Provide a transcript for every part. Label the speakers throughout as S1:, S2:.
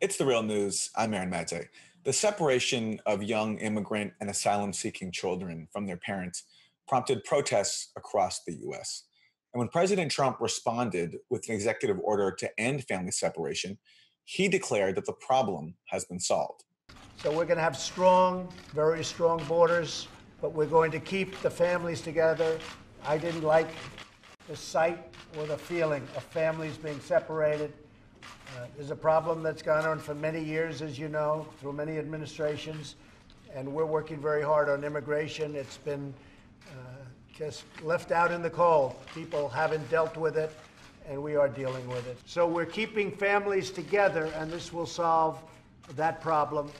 S1: It's the real news. I'm Aaron Madze. The separation of young immigrant and asylum-seeking children from their parents prompted protests across the U.S. And when President Trump responded with an executive order to end family separation, he declared that the problem has been solved.
S2: So we're going to have strong, very strong borders, but we're going to keep the families together. I didn't like the sight or the feeling of families being separated. There's a problem that's gone on for many years, as you know, through many administrations, and we're working very hard on immigration. It's been just left out in the cold. People haven't dealt with it, and we are dealing with it. So we're keeping families together, and this will solve that problem.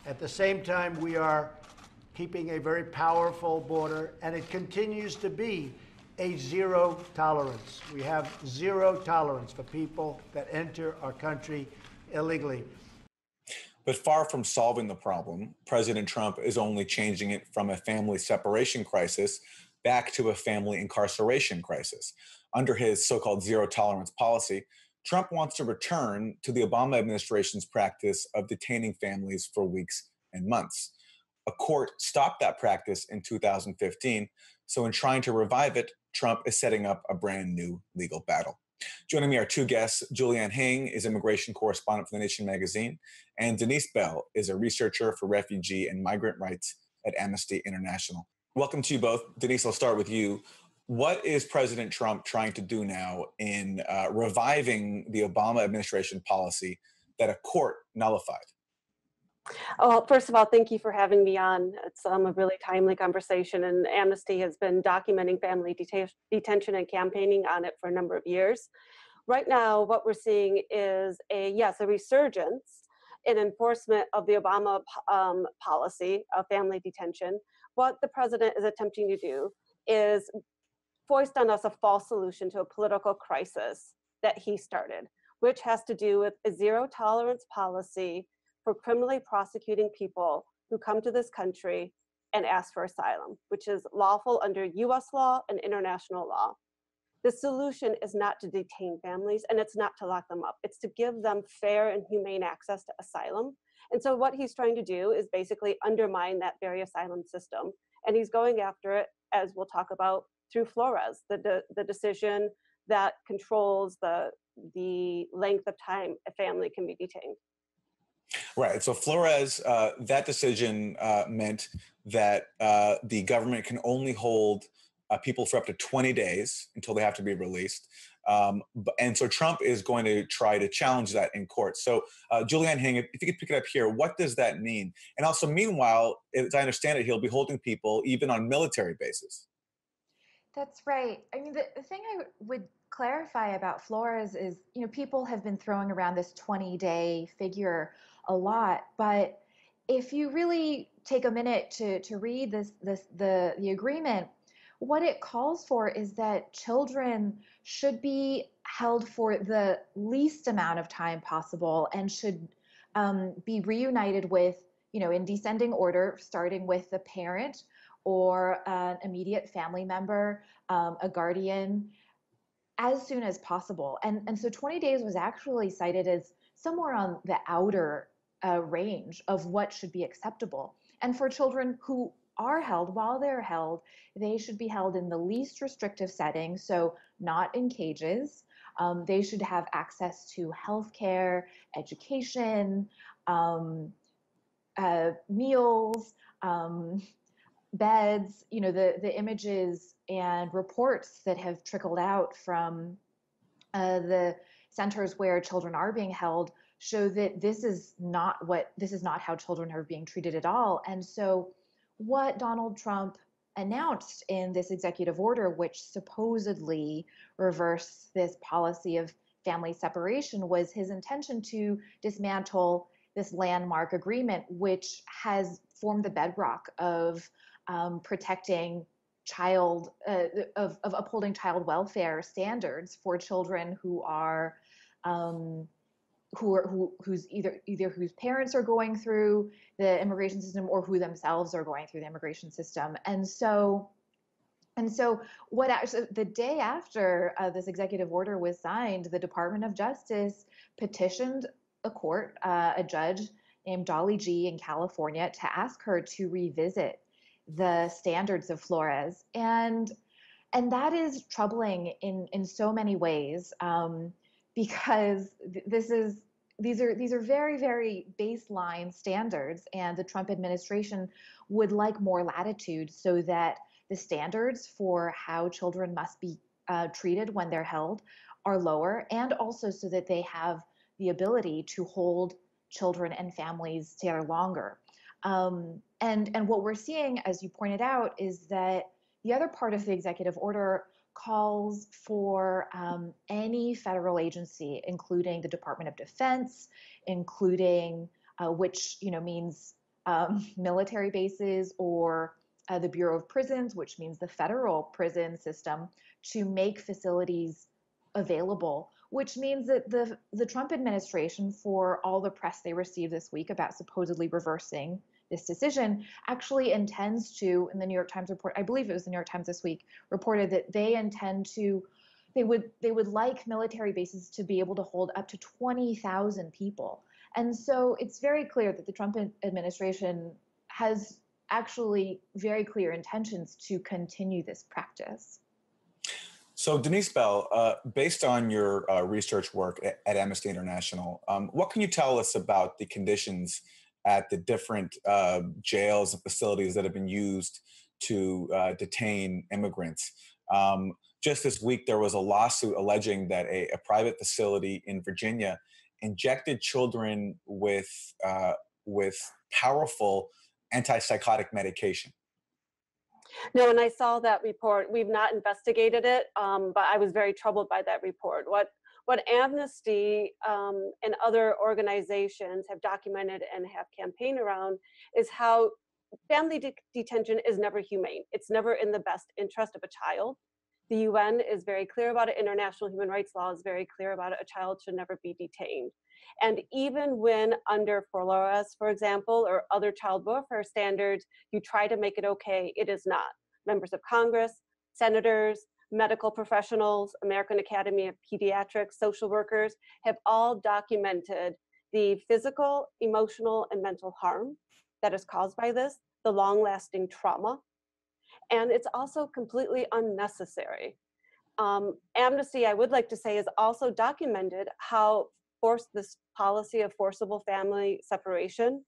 S2: At the same time, we are keeping a very powerful border, and it continues to be a zero tolerance. We have zero tolerance for people that enter our country illegally.
S1: But far from solving the problem, President Trump is only changing it from a family separation crisis back to a family incarceration crisis. Under his so-called zero tolerance policy, Trump wants to return to the Obama administration's practice of detaining families for weeks and months. A court stopped that practice in 2015, so in trying to revive it, Trump is setting up a brand new legal battle. Joining me are two guests. Juliane Hing is immigration correspondent for The Nation magazine, and Denise is a researcher for refugee and migrant rights at Amnesty International. Welcome to you both. Denise, I'll start with you. What is President Trump trying to do now in reviving the Obama administration policy that a court nullified?
S3: Oh, well, first of all, thank you for having me on. It's a really timely conversation, and Amnesty has been documenting family detention and campaigning on it for a number of years. Right now, what we're seeing is a resurgence in enforcement of the Obama policy of family detention. What the president is attempting to do is foist on us a false solution to a political crisis that he started, which has to do with a zero tolerance policy for criminally prosecuting people who come to this country and ask for asylum, which is lawful under US law and international law. The solution is not to detain families, and it's not to lock them up. It's to give them fair and humane access to asylum. And so what he's trying to do is basically undermine that very asylum system. And he's going after it, as we'll talk about, through Flores, the decision that controls the length of time a family can be detained.
S1: Right. So Flores, that decision meant that the government can only hold people for up to 20 days until they have to be released. And so Trump is going to try to challenge that in court. So Juliane Hing, if you could pick it up here, what does that mean? And also, meanwhile, as I understand it, he'll be holding people even on military bases.
S4: That's right. I mean, the thing I would clarify about Flores is, people have been throwing around this 20-day figure a lot, but if you really take a minute to read the agreement, what it calls for is that children should be held for the least amount of time possible and should be reunited with, in descending order, starting with the parent or an immediate family member, a guardian, as soon as possible. And so 20 days was actually cited as somewhere on the outer range of what should be acceptable. And for children who are held, while they're held, they should be held in the least restrictive setting, so not in cages. They should have access to healthcare, education, meals, beds. The images and reports that have trickled out from the centers where children are being held show that this is not how children are being treated at all. And so what Donald Trump announced in this executive order, which supposedly reversed this policy of family separation, was his intention to dismantle this landmark agreement, which has formed the bedrock of protecting of upholding child welfare standards for children whose whose parents are going through the immigration system or who themselves are going through the immigration system. And so what actually, the day after this executive order was signed, the Department of Justice petitioned a court, a judge named Dolly G in California, to ask her to revisit the standards of Flores. And that is troubling in so many ways, because these are very, very baseline standards, and the Trump administration would like more latitude so that the standards for how children must be treated when they're held are lower, and also so that they have the ability to hold children and families together longer. And what we're seeing, as you pointed out, is that the other part of the executive order calls for any federal agency, including the Department of Defense, including which means military bases, or the Bureau of Prisons, which means the federal prison system, to make facilities available. Which means that the Trump administration, for all the press they received this week about supposedly reversing this decision, actually intends to, in the New York Times report, I believe it was the New York Times this week, reported that they would like military bases to be able to hold up to 20,000 people. And so it's very clear that the Trump administration has actually very clear intentions to continue this practice.
S1: So Denise Bell, based on your research work at Amnesty International, what can you tell us about the conditions at the different jails and facilities that have been used to detain immigrants? Just this week, there was a lawsuit alleging that a private facility in Virginia injected children with powerful antipsychotic medication.
S3: No, and I saw that report. We've not investigated it, but I was very troubled by that report. What Amnesty and other organizations have documented and have campaigned around is how family detention is never humane. It's never in the best interest of a child. The UN is very clear about it. International human rights law is very clear about it. A child should never be detained. And even when under Flores, for example, or other child welfare standards, you try to make it okay, it is not. Members of Congress, senators, medical professionals, American Academy of Pediatrics, social workers have all documented the physical, emotional, and mental harm that is caused by this, the long-lasting trauma, and it's also completely unnecessary. Amnesty, I would like to say, has also documented how this policy of forcible family separation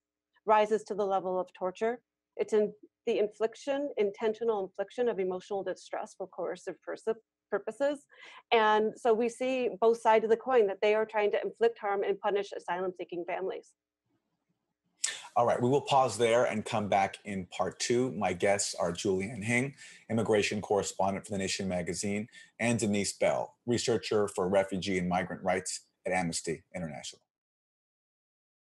S3: rises to the level of torture. It's in the intentional infliction of emotional distress for coercive purposes. And so we see both sides of the coin, that they are trying to inflict harm and punish asylum-seeking families.
S1: All right, we will pause there and come back in part 2. My guests are Juliane Hing, immigration correspondent for The Nation magazine, and Denise Bell, researcher for refugee and migrant rights at Amnesty International.